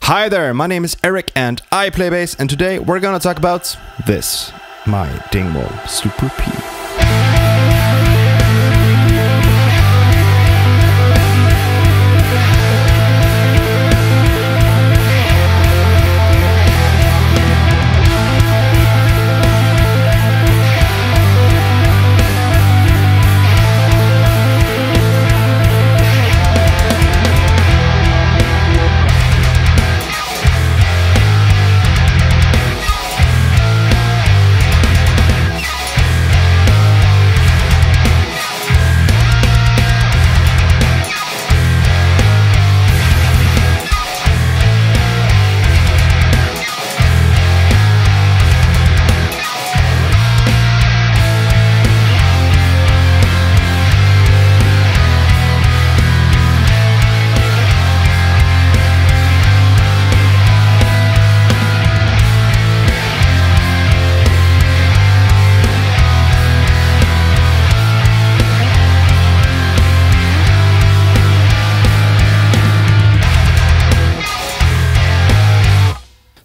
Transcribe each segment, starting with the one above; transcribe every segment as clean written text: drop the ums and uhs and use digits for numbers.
Hi there, my name is Eric and I play bass, and today we're gonna talk about this, my Dingwall Super P.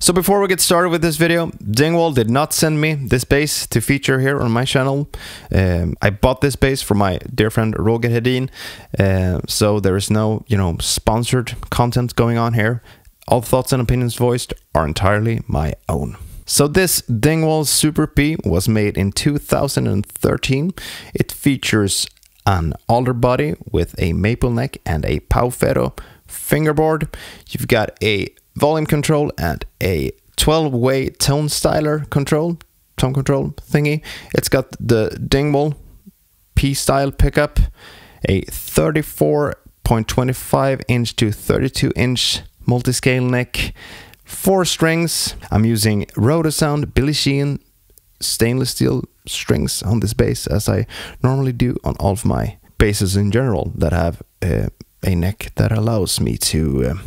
So before we get started with this video, Dingwall did not send me this bass to feature here on my channel. I bought this bass from my dear friend Roger Hedin, so there is no, sponsored content going on here. All thoughts and opinions voiced are entirely my own. So this Dingwall Super P was made in 2013. It features an alder body with a maple neck and a Pau Ferro fingerboard. You've got a volume control and a 12-way tone control thingy. It's got the Dingwall P-style pickup, a 34.25 inch to 32 inch multi-scale neck, 4 strings. I'm using Rotosound Billy Sheehan stainless steel strings on this bass, as I normally do on all of my basses in general that have a neck that allows me to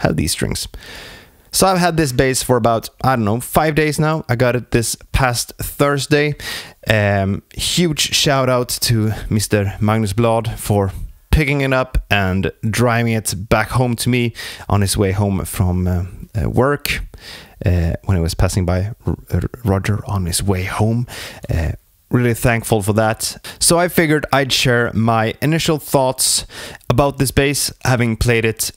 have these strings. So I've had this bass for about, 5 days now. I got it this past Thursday. Huge shout out to Mr. Magnus Blad for picking it up and driving it back home to me on his way home from work, when I was passing by Roger on his way home. Really thankful for that. So I figured I'd share my initial thoughts about this bass, having played it,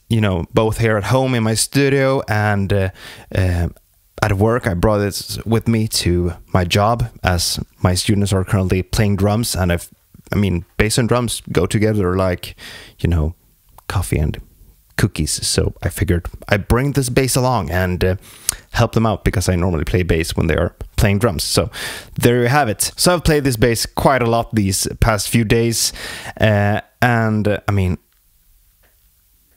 both here at home in my studio and at work. I brought it with me to my job, as my students are currently playing drums, and bass and drums go together like, coffee and cookies. So I figured I'd bring this bass along and help them out, because I normally play bass when they are playing drums. So there you have it. So I've played this bass quite a lot these past few days, and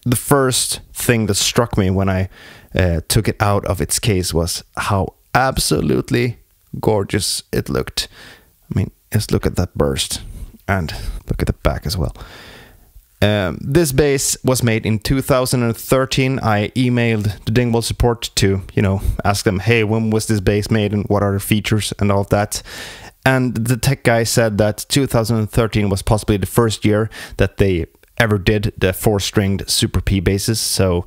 the first thing that struck me when I took it out of its case was how absolutely gorgeous it looked. Just look at that burst, and look at the back as well. This bass was made in 2013. I emailed the Dingwall support to, ask them, hey, when was this bass made and what are the features and all of that. And the tech guy said that 2013 was possibly the first year that they ever did the 4-stringed Super P basses. So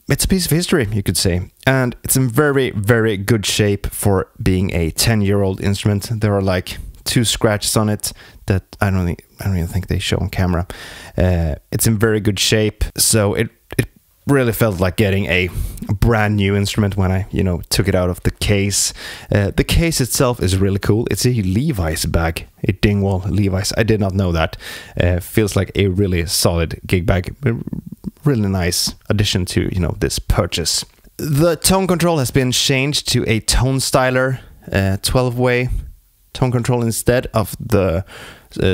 it's a piece of history, you could say. And it's in very, very good shape for being a 10-year-old instrument. There are like 2 scratches on it that I don't even think they show on camera. It's in very good shape, so it really felt like getting a brand new instrument when I took it out of the case. The case itself is really cool. It's a Levi's bag, a Dingwall Levi's. I did not know that. Feels like a really solid gig bag. Really nice addition to this purchase. The tone control has been changed to a Tone Styler 12-way tone control instead of the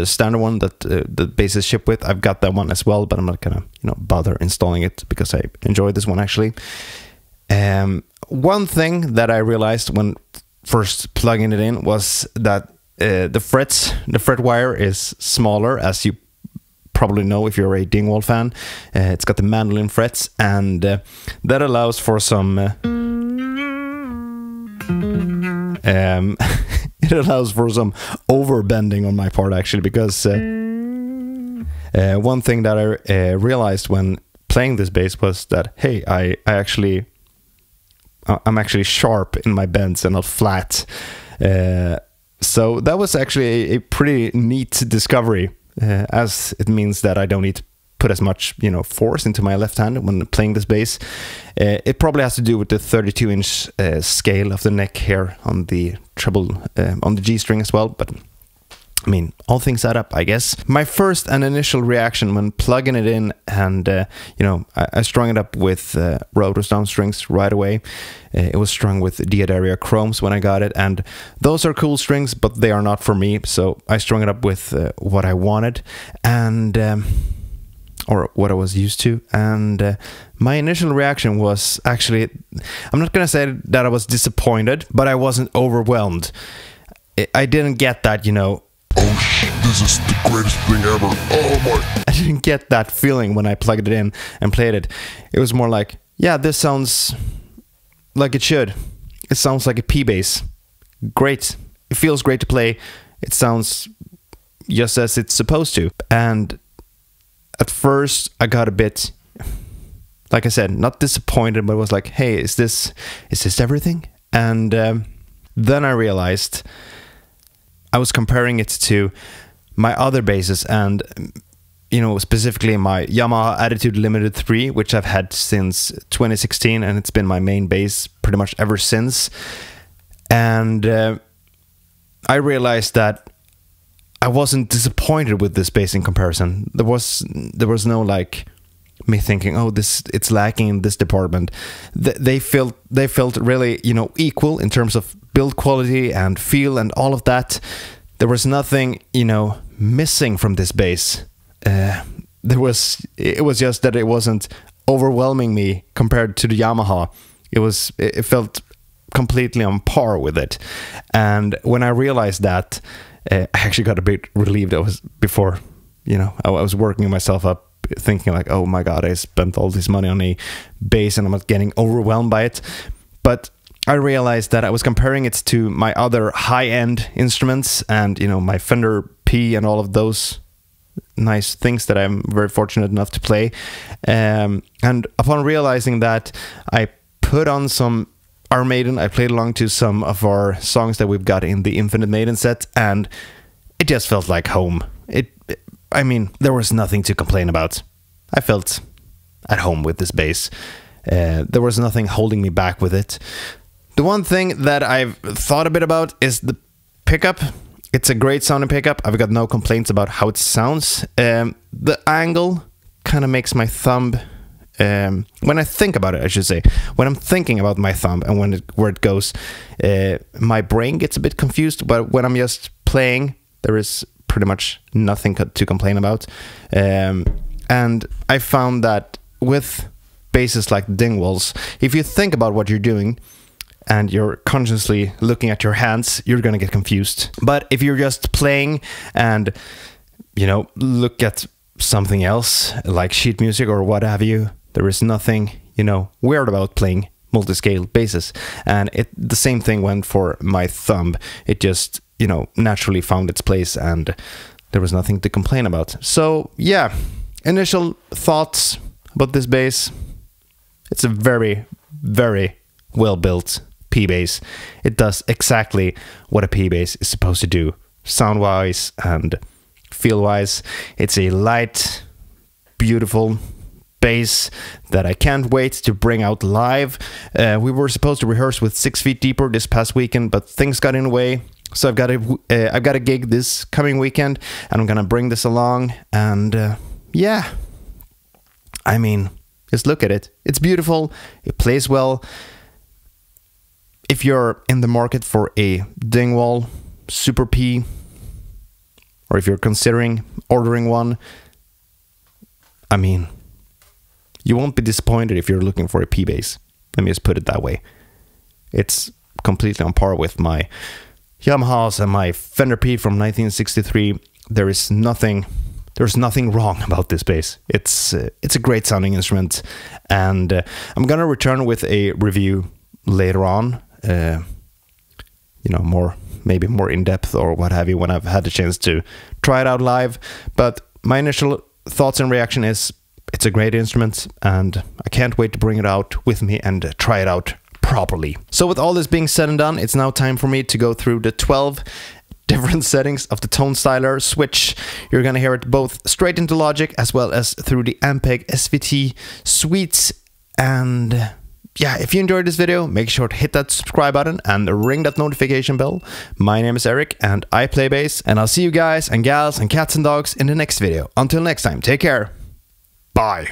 standard one that the basses ship with. I've got that one as well, but I'm not gonna bother installing it because I enjoy this one actually. One thing that I realized when first plugging it in was that the fret wire is smaller, as you probably know if you're a Dingwall fan. It's got the mandolin frets, and that allows for some it allows for some overbending on my part, actually, because one thing that I realized when playing this bass was that, hey, I'm actually sharp in my bends and not flat. So that was actually a pretty neat discovery, as it means that I don't need to put as much, force into my left hand when playing this bass. It probably has to do with the 32-inch scale of the neck here on the treble, on the G string as well, but I mean, all things add up, I guess. My first and initial reaction when plugging it in and, I strung it up with Rotostomp strings right away. It was strung with D'Addario Chromes when I got it, and those are cool strings, but they are not for me, so I strung it up with what I wanted, and or what I was used to, and my initial reaction was actually, I'm not gonna say that I was disappointed, but I wasn't overwhelmed. I didn't get that, oh shit, this is the greatest thing ever. Oh my. I didn't get that feeling when I plugged it in and played it. It was more like, yeah, this sounds like it should. It sounds like a P bass. Great. It feels great to play. It sounds just as it's supposed to. And at first I got a bit, like I said, not disappointed, but was like, hey, is this everything? And then I realized I was comparing it to my other basses, and specifically my Yamaha Attitude Limited 3, which I've had since 2016, and it's been my main bass pretty much ever since. And I realized that I wasn't disappointed with this bass in comparison. There was no like me thinking, oh, it's lacking in this department. They felt really equal in terms of build quality and feel and all of that. There was nothing missing from this bass. It was just that it wasn't overwhelming me compared to the Yamaha. It felt completely on par with it. And when I realized that, I actually got a bit relieved. I was working myself up, thinking like, oh my god, I spent all this money on a bass and I'm not getting overwhelmed by it. But I realized that I was comparing it to my other high-end instruments and my Fender P and all of those nice things that I'm very fortunate enough to play. And upon realizing that, I put on some Iron Maiden. I played along to some of our songs that we've got in the Infinite Maiden set, and it just felt like home. There was nothing to complain about. I felt at home with this bass. There was nothing holding me back with it. The one thing that I've thought a bit about is the pickup. It's a great sounding pickup. I've got no complaints about how it sounds. The angle kind of makes my thumb, when I think about it, I should say, when I'm thinking about my thumb and where it goes, my brain gets a bit confused, but when I'm just playing, there is pretty much nothing to complain about. And I found that with basses like Dingwalls, if you think about what you're doing and you're consciously looking at your hands, you're gonna get confused. But if you're just playing and look at something else like sheet music or what have you, there is nothing weird about playing multi-scale basses. And the same thing went for my thumb. It just naturally found its place and there was nothing to complain about. So yeah, initial thoughts about this bass. It's a very, very well built P bass. It does exactly what a P bass is supposed to do, sound wise and feel wise. It's a light, beautiful bass that I can't wait to bring out live. We were supposed to rehearse with 6 Feet Deeper this past weekend, but things got in the way. So I've got a gig this coming weekend, and I'm gonna bring this along. And yeah, just look at it. It's beautiful. It plays well. If you're in the market for a Dingwall Super P, or if you're considering ordering one, you won't be disappointed if you're looking for a P bass. Let me just put it that way. It's completely on par with my Yamahas and my Fender P from 1963. There's nothing wrong about this bass. It's a great sounding instrument, and I'm gonna return with a review later on. Maybe more in depth or what have you when I've had the chance to try it out live. But my initial thoughts and reaction is It's a great instrument, and I can't wait to bring it out with me and try it out properly. So with all this being said and done, it's now time for me to go through the 12 different settings of the Tone Styler switch. You're gonna hear it both straight into Logic as well as through the Ampeg SVT suites. And yeah, if you enjoyed this video, make sure to hit that subscribe button and ring that notification bell. My name is Eric and I play bass, and I'll see you guys and gals and cats and dogs in the next video. Until next time, take care. Bye.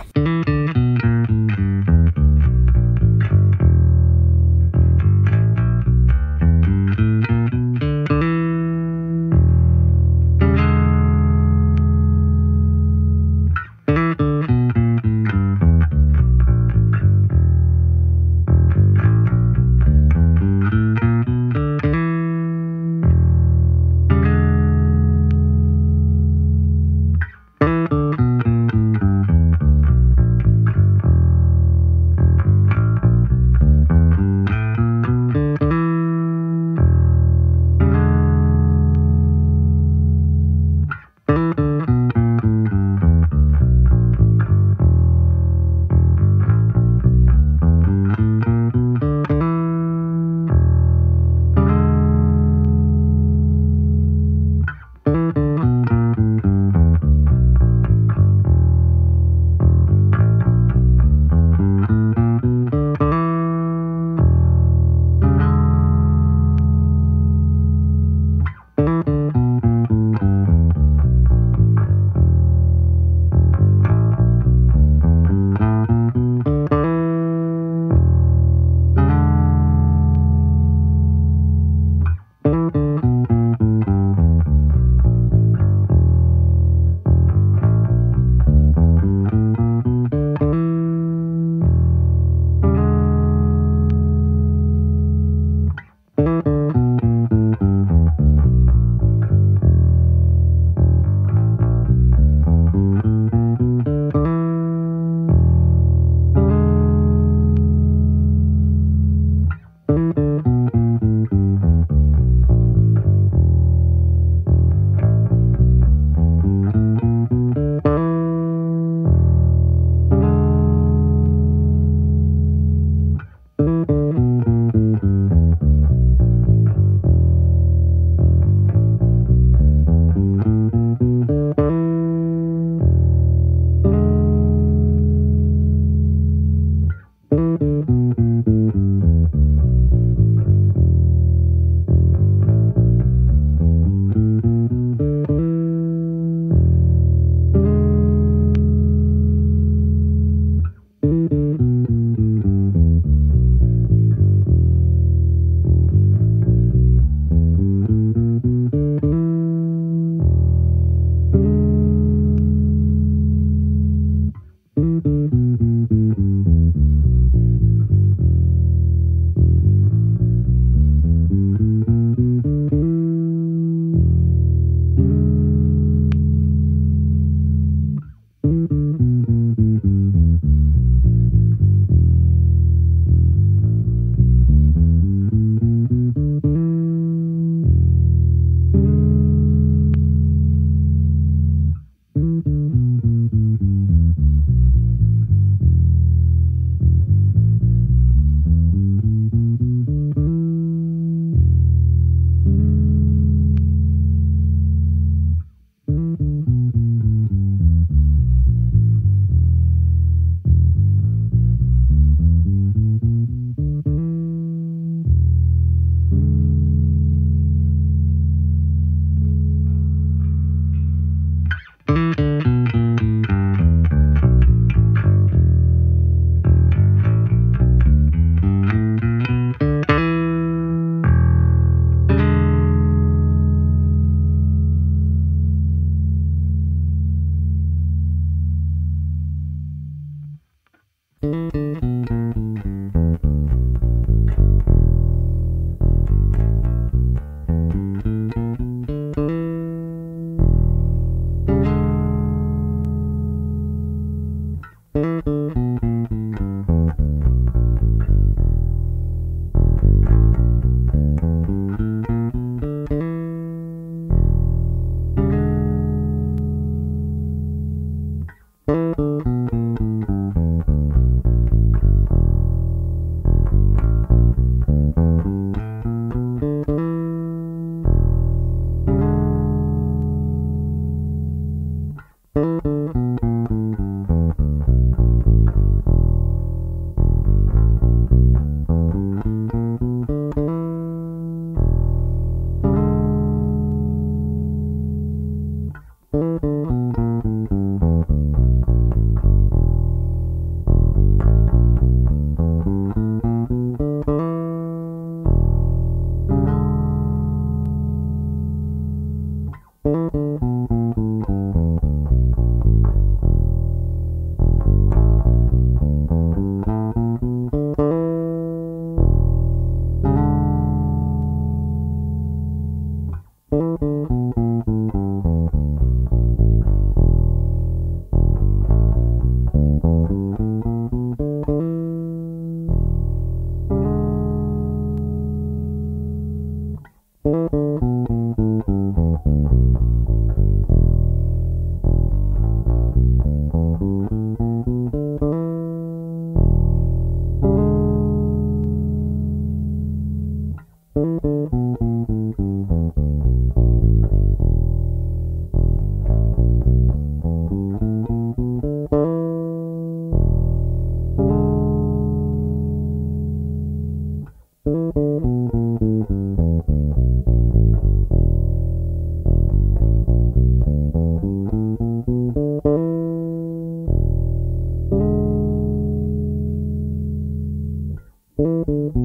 Mm-hmm.